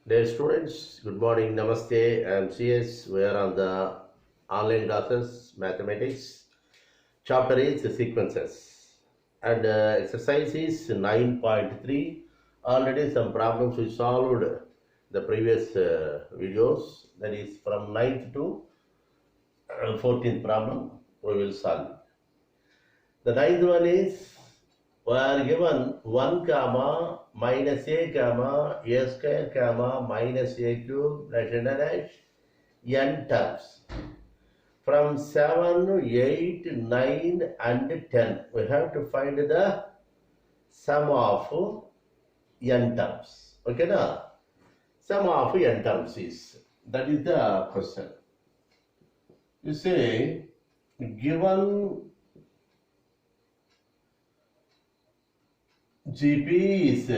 Dear students, good morning, namaste. I am CS. We are on the online classes, mathematics. Chapter is sequences. And exercise is 9.3. Already some problems we solved the previous videos. That is from 9th to 14th problem we will solve. The ninth one is we are given 1 comma minus a comma a square comma minus a cube dash n terms from 7, 8, 9 and 10. We have to find the sum of n terms. Okay, na? Sum of n terms is, that is the question. You say, given GP is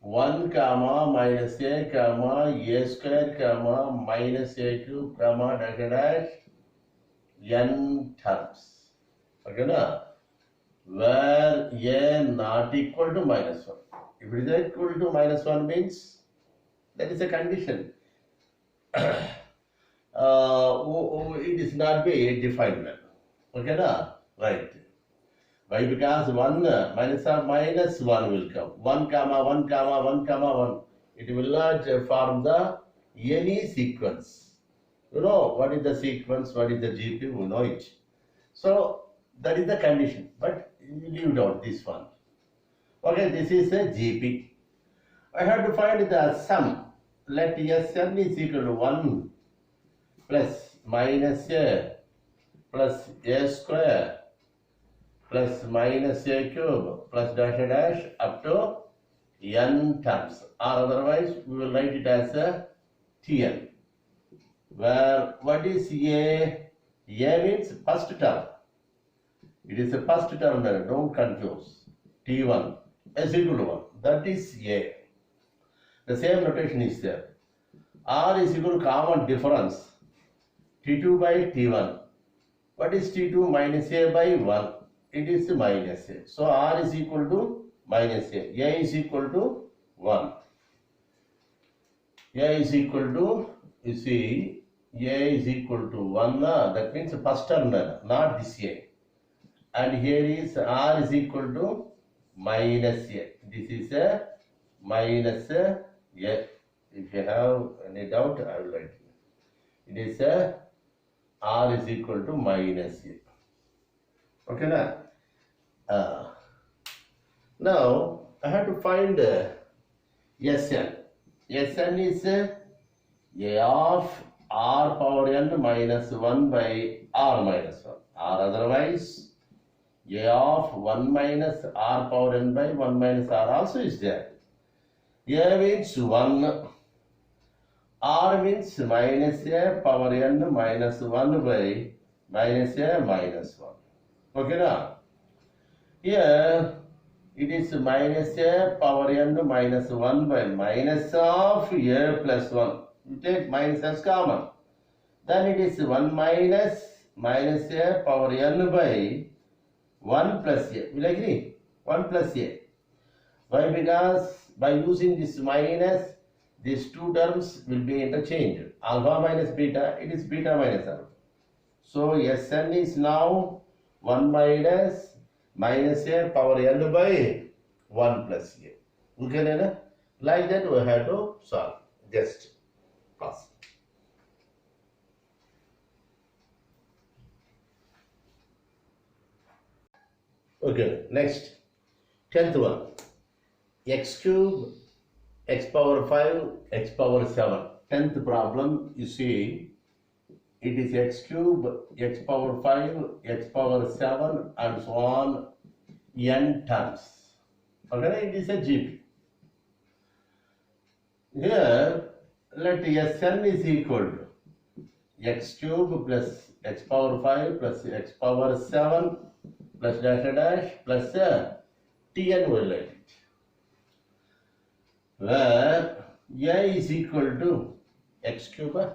1 comma minus a comma a square comma minus a cube comma dash n terms. Okay, na? Where a not equal to minus 1. If it is equal to minus 1 means that is a condition. It is not be defined. Okay, na? Right. Why? Because 1 minus or minus 1 will come. 1 comma 1 comma 1 comma 1. It will not form the any sequence. You know what is the sequence, what is the GP, we know it. So that is the condition. But you leave out this one. Okay, this is a GP. I have to find the sum. Let Sn is equal to 1 plus minus a plus a square plus minus a cube plus dash up to n terms, or otherwise we will write it as a Tn. Where what is a? A means first term. It is a first term there, don't confuse. T1 is equal to 1. That is A. The same notation is there. R is equal to common difference. T2 by T1. What is T2 minus A by 1? It is minus A. So R is equal to minus A. A is equal to 1. A is equal to, you see, A is equal to 1. That means first term, not this A. And here is R is equal to minus A. This is a minus A. If you have any doubt, I will write it. It is a R is equal to minus A. Okay, now? Now I have to find Sn. Sn is A of R power n minus 1 by R minus 1. Or otherwise, A of 1 minus R power n by 1 minus R also is there. A means 1. R means minus A power n minus 1 by minus A minus 1. Okay, now? Here it is minus A power n minus 1 by minus of A plus 1. You take minus as common. Then it is 1 minus A power n by 1 plus A. Will you agree? 1 plus A. Why? Because by using this minus, these two terms will be interchanged. Alpha minus beta, it is beta minus alpha. So Sn is now 1 minus A power n by 1 plus A. Okay, like that we have to solve. Just pause. Okay, next. 10th one. X cube, x power 5, x power 7. 10th problem, you see, it is x cube, x power 5, x power 7 and so on, n terms. Okay, it is a GP. Here, let Sn is equal to x cube plus x power 5 plus x power 7 plus dash plus Tn will write it. Where A is equal to x cube.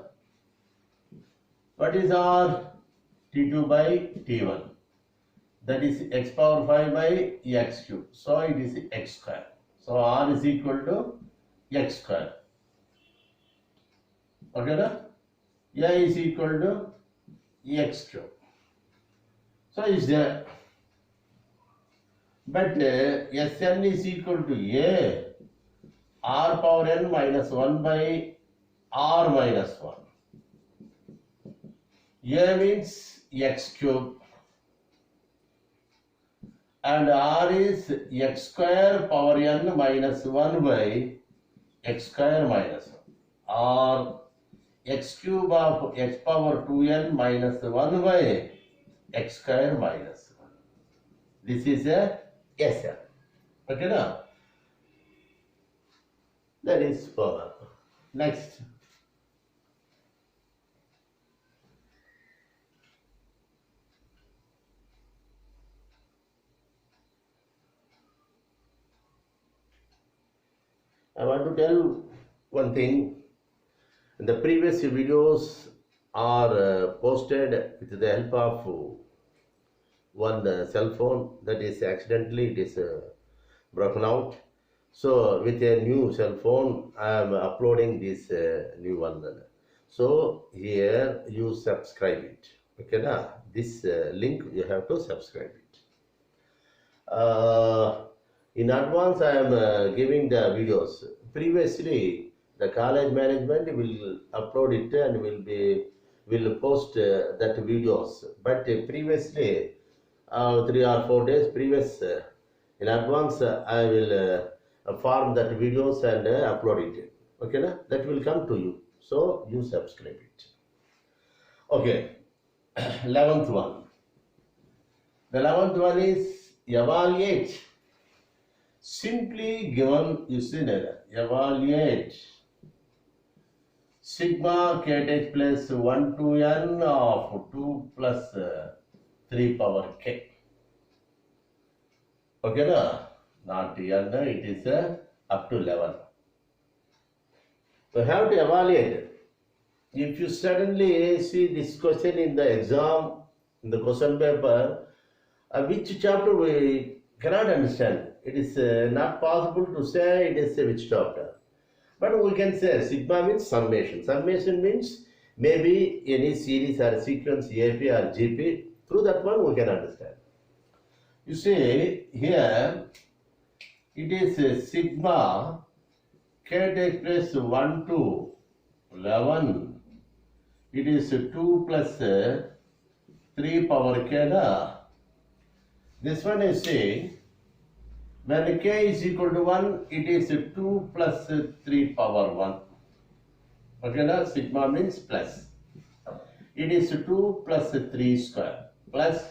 What is R? T2 by T1. That is x power 5 by x cube. So it is x square. So R is equal to x square. Okay, na? A is equal to x cube. So is there. But Sn is equal to A r power n minus 1 by r minus 1. A means x cube and r is x square power n minus 1 by x square minus 1 or x cube of x power 2n minus 1 by x square minus 1. This is a Sn. Okay, now that is power. Next. I want to tell one thing. The previous videos are posted with the help of one cell phone that is accidentally broken out. So with a new cell phone, I am uploading this new one. So here you subscribe it. Okay, na? This link you have to subscribe it. In advance, I am giving the videos. Previously, the college management will upload it and will post that videos. But previously, 3 or 4 days previous, in advance, I will form that videos and upload it. Okay, na? That will come to you. So you subscribe it. Okay, 11th one. The 11th one is evaluate. Simply given, you see that, evaluate sigma kth plus 1 to n of 2 plus 3 power k. Okay, na? Not n, it is up to 11. So have to evaluate. If you suddenly see this question in the exam, in the question paper, which chapter we cannot understand. It is not possible to say it is which chapter. But we can say sigma means summation. Summation means maybe any series or sequence AP or GP. Through that one we can understand. You see here it is sigma k takes place 1 to 11. It is 2 plus 3 power k. This one is saying when k is equal to 1, it is 2 plus 3 power 1. Okay, now sigma means plus. It is 2 plus 3 square plus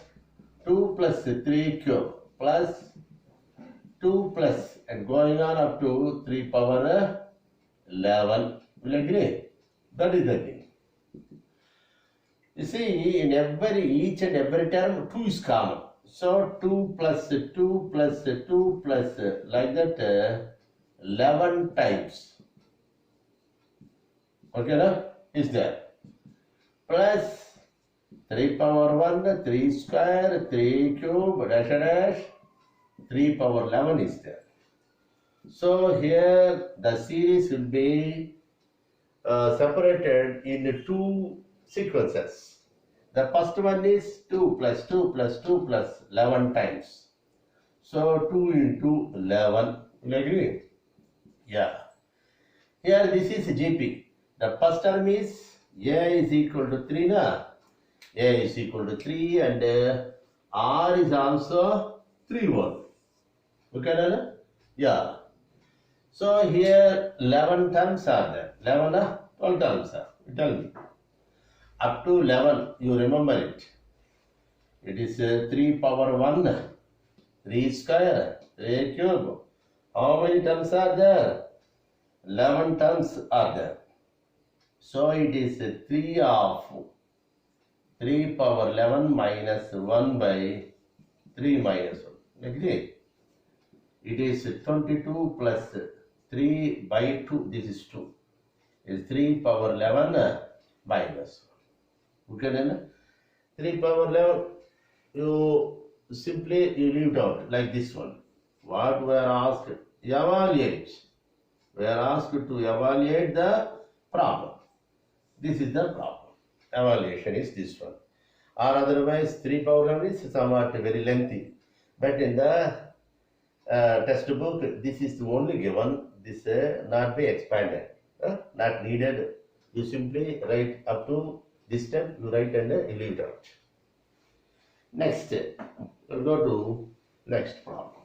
2 plus 3 cube plus 2 plus and going on up to 3 power 11. Will you agree? That is the thing. You see, in each and every term, 2 is common. So 2 plus 2 plus 2 plus like that 11 times. Okay, no? Is there? Plus 3 power 1, 3 square, 3 cube, dash dash, 3 power 11 is there. So here the series will be separated in 2 sequences. The first one is 2 plus 2 plus 2 plus 11 times. So 2 into 11. You agree? Yeah. Here this is GP. The first term is A is equal to 3 na? A is equal to 3 and R is also 3 1. Okay, na? Yeah. So here 11 terms are there. 11 12 terms are. Tell me. Up to 11, you remember it. It is 3 power 1, 3 square, 3 cube. How many terms are there? 11 terms are there. So it is 3 of 3 power 11 minus 1 by 3 minus 1. Agree? It is 22 plus 3 by 2. This is 2. Is 3 power 11 minus 1. Okay, then 3 power 11, you simply leave it out like this one. What we are asked, evaluate We are asked to evaluate the problem. This is the problem. Evaluation is this one. Or otherwise, 3 problem is somewhat very lengthy. But in the textbook, this is only given. This not be expanded. Not needed. You simply write up to this step. You write and you leave it out. Next, we'll go to next problem.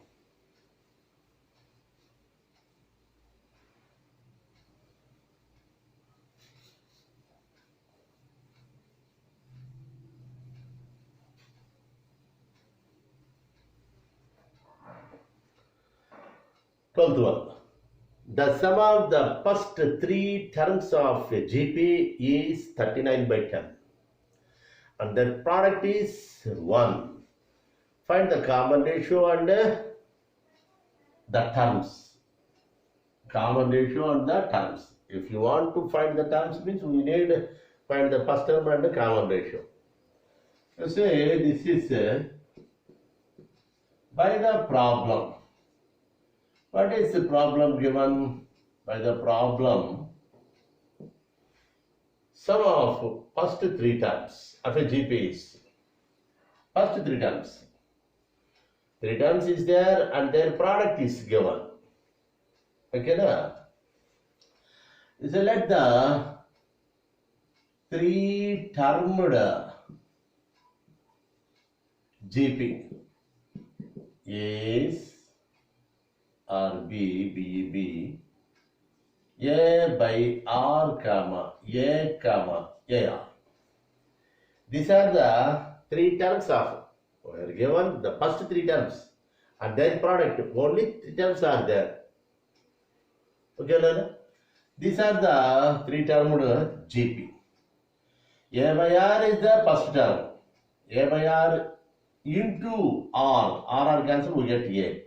Twelfth one. The sum of the first 3 terms of GP is 39 by 10. And their product is 1. Find the common ratio and the terms. Common ratio and the terms. If you want to find the terms, means we need to find the first term and the common ratio. You say this is by the problem. What is the problem given? By the problem, sum of first 3 terms of a GP is first 3 terms. 3 terms is there and their product is given. Okay, na? So let the 3 termed GP is or B, A by R, comma, A, comma, AR. These are the 3 terms of, we are given the first 3 terms and their product, only 3 terms are there. Okay, Lana? These are the 3 termed GP. A by R is the first term. A by R into R cancel, we get A.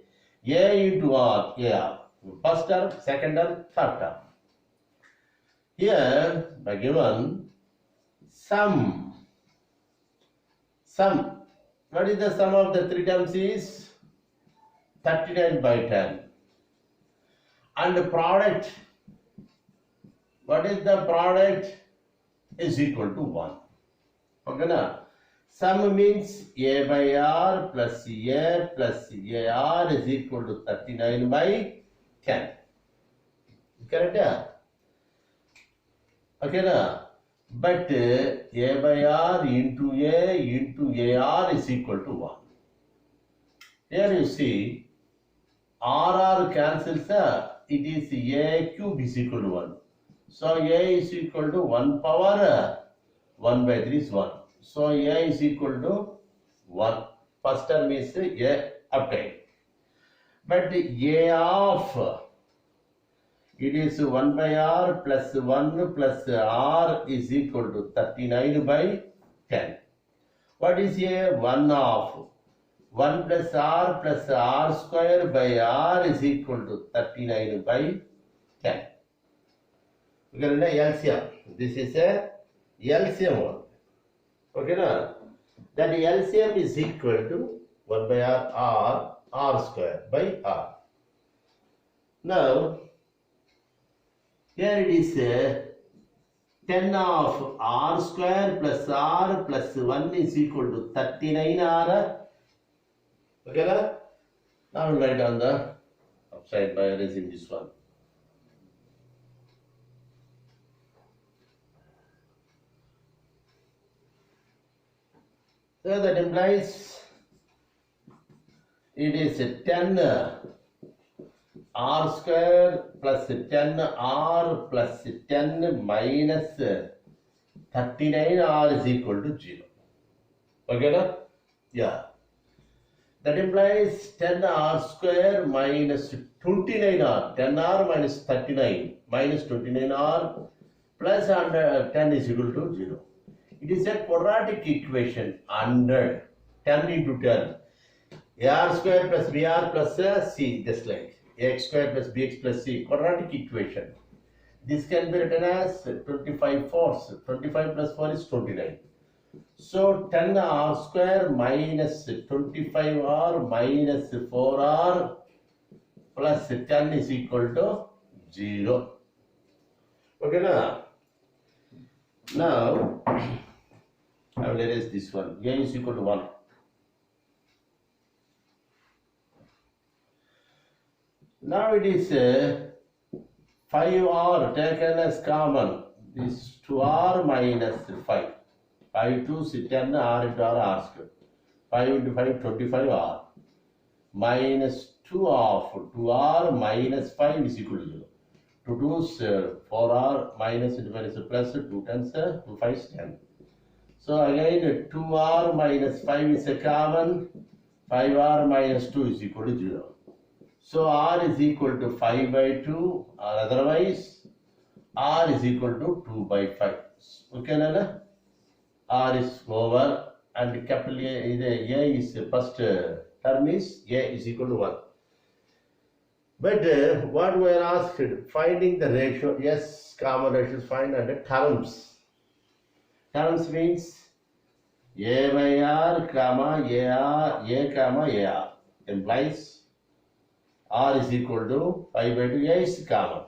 A into R, AR. First term, second term, third term. Here, by given sum. What is the sum of the 3 terms is 39 by 10. And the product, what is the product is equal to 1. Okay, na? Sum means A by R plus A plus AR is equal to 39 by 10. Correct? Yeah? Okay, na? But A by R into A into AR is equal to 1. Here you see RR cancels, it is A cube is equal to 1. So A is equal to 1 power 1 by 3 is 1. So A is equal to 1. First term is A obtained. But A of it is 1 by R plus 1 plus R is equal to 39 by 10. What is A? 1 of 1 plus R square by R is equal to 39 by 10. We can write LCM. This is a LCM one. Okay, na? That LCM is equal to 1 by R square by R. Now, here it is 10 of R square plus R plus 1 is equal to 39 R. Okay, na? Now we'll write on the upside by erasing this one. So that implies it is 10 R square plus 10 R plus 10 minus 39 R is equal to 0. Okay, na? Yeah. That implies 10 R square minus 29 R. 10 R minus 39 minus 29 R plus 10 is equal to 0. It is a quadratic equation under 10 into 10. AR square plus BR plus C, just like AX square plus BX plus C, quadratic equation. This can be written as 25 fourths. 25 plus 4 is 29. So 10 R square minus 25 R minus 4 R plus 10 is equal to 0. Okay, now I will erase this one. A is equal to 1. Now it is 5r taken as common. This 2r minus 5. 5 to 10 r into r square. 5 into 5, 25r. Minus 2 of 2r minus 5 is equal to 0. 2 2s 4r minus into minus plus 2 10s 2 5s 10. So again 2r minus 5 is a common. 5r minus 2 is equal to 0. So r is equal to 5 by 2 or otherwise r is equal to 2 by 5. Okay, Nana? R is over and capital A is the first term is A is equal to 1. But what we are asked, finding the ratio, yes, common ratios find under terms. Terms means A by R, comma, A, comma, AR implies R is equal to 5 by 2, A is common.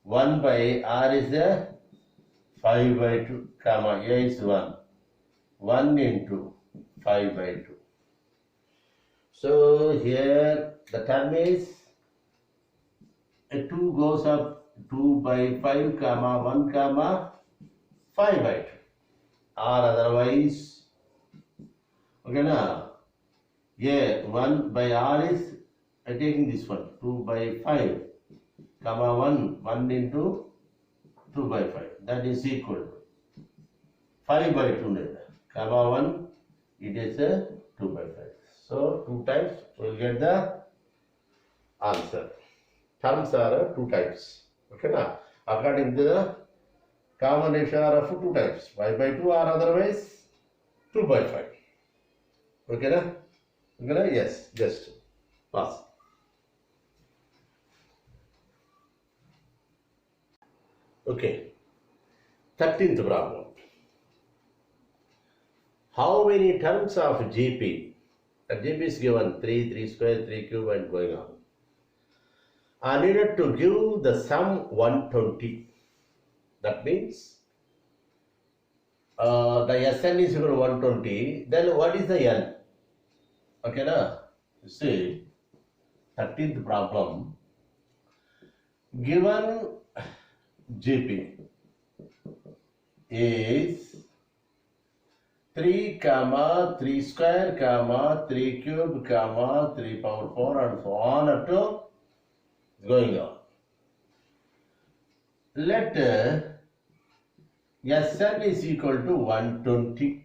1 by R is a 5 by 2, comma, A is 1. 1 into 5 by 2. So here the term is a 2 goes up 2 by 5, comma, 1, comma, 5 by 2. Or otherwise, okay, now, yeah, 1 by R is taking this one, 2 by 5, comma 1 into 2 by 5. That is equal to 5 by 2, comma 1, it is a 2 by 5. So 2 times we will get the answer. Terms are 2 types. Okay, now, according to the common ratio are of 2 types, 5 by 2 or otherwise 2 by 5. Okay, na? Okay, na? Yes, just pass. Okay, 13th problem. How many terms of GP? GP is given 3, 3 square, 3 cube and going on. Are needed to give the sum 120. That means the Sn is equal to 120. Then what is the N? Okay, na? You see, 13th problem. Given GP is 3, 3 square, 3 cube, 3 power 4 and so on up to going on. Let Sn is equal to 120.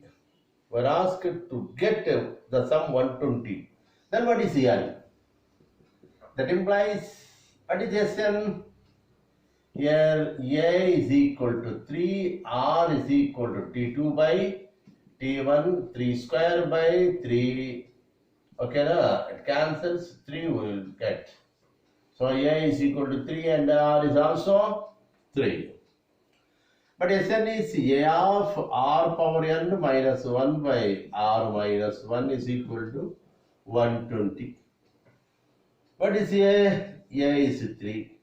We are asked to get the sum 120. Then what is N? That implies what is Sn? Here A is equal to 3, R is equal to T2 by T1, 3 square by 3. Okay, na? It cancels, 3 we will get. So A is equal to 3 and R is also 3. But Sn is A of R power n minus 1 by R minus 1 is equal to 120. What is A? A is 3.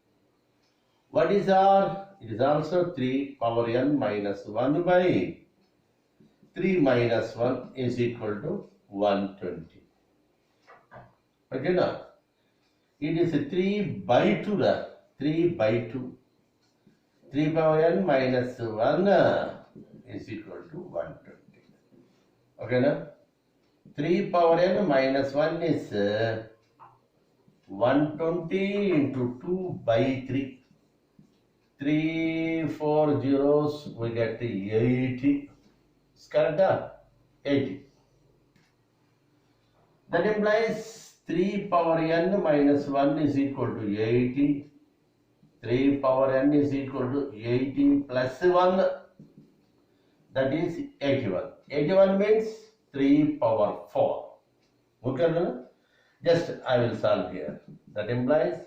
What is R? It is also 3 power n minus 1 by 3 minus 1 is equal to 120. Okay, now it is 3 by 2. 3 by 2. 3 power n minus 1 is equal to 120. Okay, now 3 power n minus 1 is 120 into 2 by 3. 3 4 zeros we get 80. It's correct? 80. That implies 3 power n minus 1 is equal to 80. 3 power n is equal to 80 plus 1. That is 81. 81 means 3 power 4. Okay, just I will solve here. That implies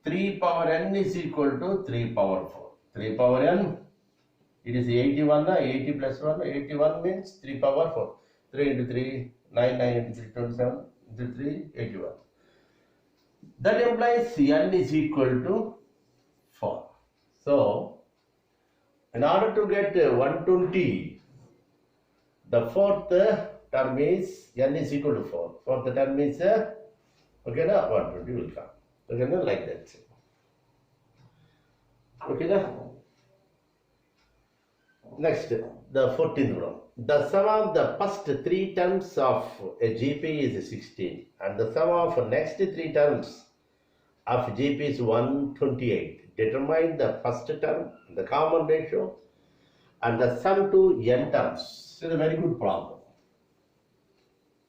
3 power n is equal to 3 power 4. 3 power n, it is 81, 80 plus 1, 81 means 3 power 4. 3 into 3, 9, 9 into 3, 27, into 3, 81. That implies n is equal to 4. So, in order to get 120, the fourth term is n is equal to 4. Fourth term is, okay, na 120 will come. Okay, na, like that. Okay, na? Next, the 14th problem. The sum of the first three terms of a GP is 16 and the sum of next three terms of GP is 128. Determine the first term, the common ratio, and the sum to n terms. It's a very good problem.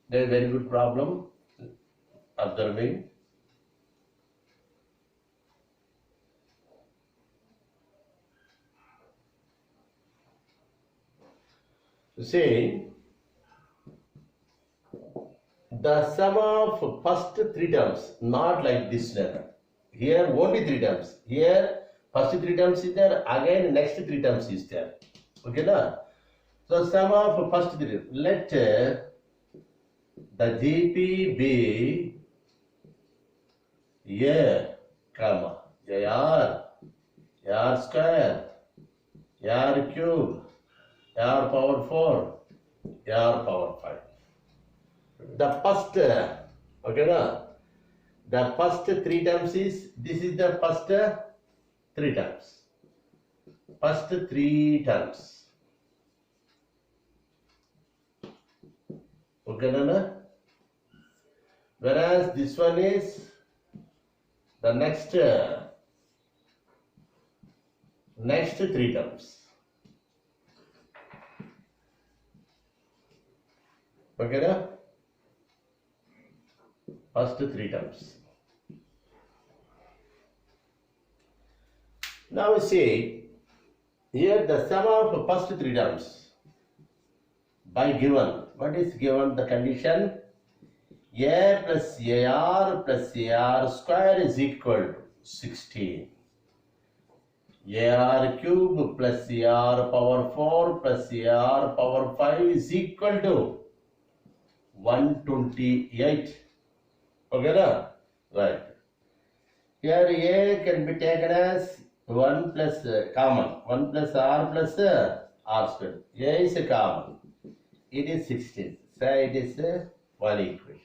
There is a very good problem. Observing. Say the sum of first three terms, not like this letter. Here only three terms. Here first three terms is there, again next three terms is there. Okay, na? So sum of first three. Let the GP be A, comma, AR, AR square, AR cube, AR power 4, AR power 5. The first, okay, na? The first three terms is, this is the first three terms. First three terms. Okay, na? Whereas this one is the next three terms. Okay, na? First three terms. Now we see here the sum of first three terms by given. What is given? The condition A plus AR plus AR square is equal to 16. AR cube plus AR power 4 plus AR power 5 is equal to 128. Okay, na? Right. Here A can be taken as 1 plus common. 1 plus R plus R square. A is a common. It is 16. So it is one equation.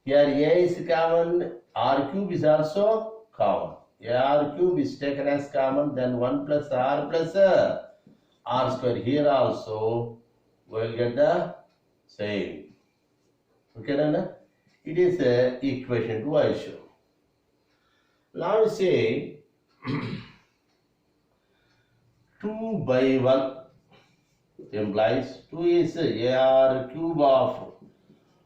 Here A is common. R cube is also common. R cube is taken as common. Then 1 plus R plus R square. Here also we will get the same. Okay, na? It is equation 2 I show. Now we say 2 by 1 implies 2 is AR cube of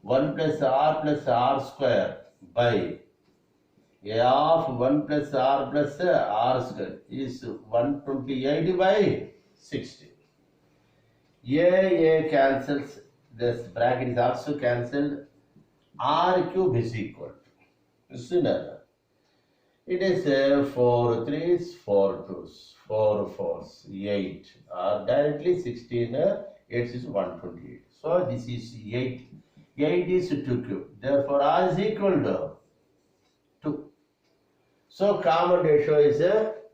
1 plus R square by A of 1 plus R square is 128 by 16. A cancels, this bracket is also cancelled. R cube is equal to, similar. It is 4 3s, 4 2s, 4 4s, 8. Directly 16, 8 is 128. So this is 8. 8 is 2 cube. Therefore R is equal to 2. So common ratio is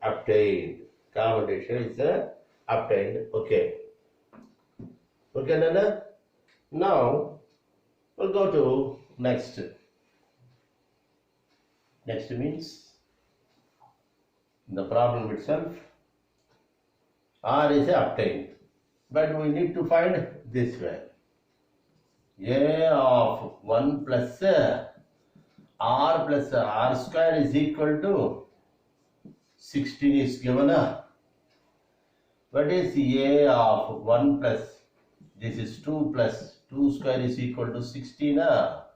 obtained. Common ratio is obtained. Okay. Okay, Nana? Now we'll go to next. Next means the problem itself. R is obtained. But we need to find this way. A of 1 plus R square is equal to 16 is given. What is A of 1 plus, this is 2 plus 2 square is equal to 16. A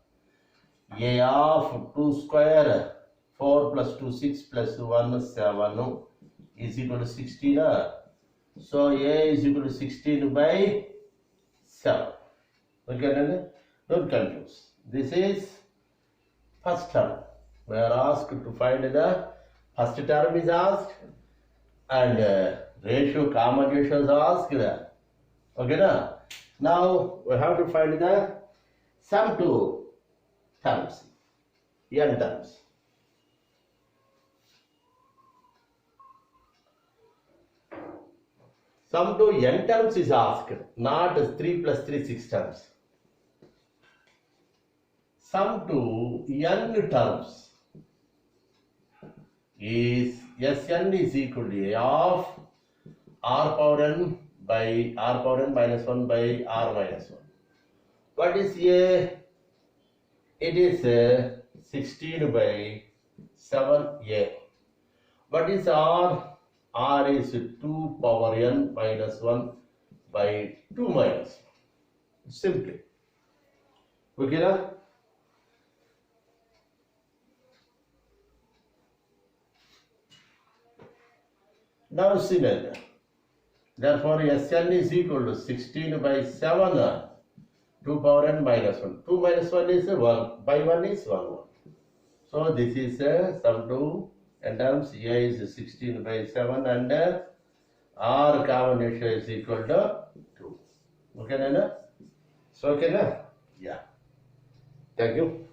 of 2 square, 4 plus 2, 6 plus 1, 7 is equal to 16. So A is equal to 16 by 7. Okay, don't confuse. This is first term. We are asked to find the first term is asked and ratio, common ratio is asked. Okay, na? Now we have to find the sum to terms, n terms. Sum to n terms is asked, not 3 plus 3 6 terms. Sum to n terms is Sn is equal to a of r power n by r power n minus 1 by r minus 1. What is a? It is 16 by 7a. What is r? R is 2 power n minus 1 by 2 minus 1. Simply. Okay, now? Now see that. Therefore, Sn is equal to 16 by 7, 2 power n minus 1. 2 minus 1 is 1, by 1 is 1, 1. So, this is sum to n terms. A is 16 by 7 and R common ratio is equal to 2. Okay, Nana? So, okay, na? Yeah. Thank you.